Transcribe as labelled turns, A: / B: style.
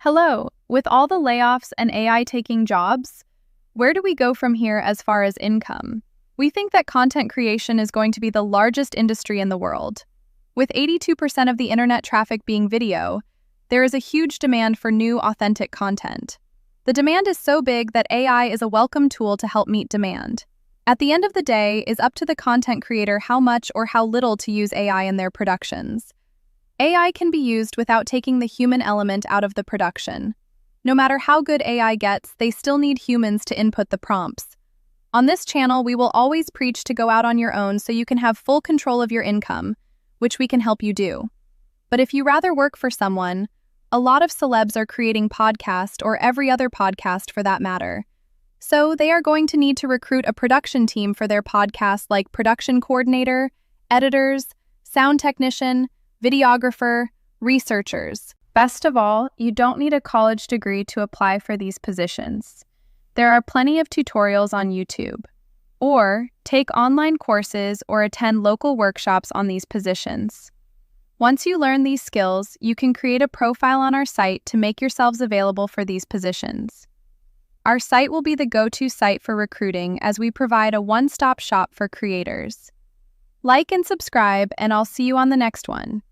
A: Hello, with all the layoffs and AI taking jobs, where do we go from here as far as income? We think that content creation is going to be the largest industry in the world. With 82% of the internet traffic being video, there is a huge demand for new, authentic content. The demand is so big that AI is a welcome tool to help meet demand. At the end of the day, it's up to the content creator how much or how little to use AI in their productions. AI can be used without taking the human element out of the production. No matter how good AI gets, they still need humans to input the prompts. On this channel, we will always preach to go out on your own so you can have full control of your income, which we can help you do. But if you rather work for someone, a lot of celebs are creating podcasts or every other podcast for that matter. So they are going to need to recruit a production team for their podcast like production coordinator, editors, sound technician, videographer, researchers. Best of all, you don't need a college degree to apply for these positions. There are plenty of tutorials on YouTube. Or take online courses or attend local workshops on these positions. Once you learn these skills, you can create a profile on our site to make yourselves available for these positions. Our site will be the go-to site for recruiting as we provide a one-stop shop for creators. Like and subscribe, and I'll see you on the next one.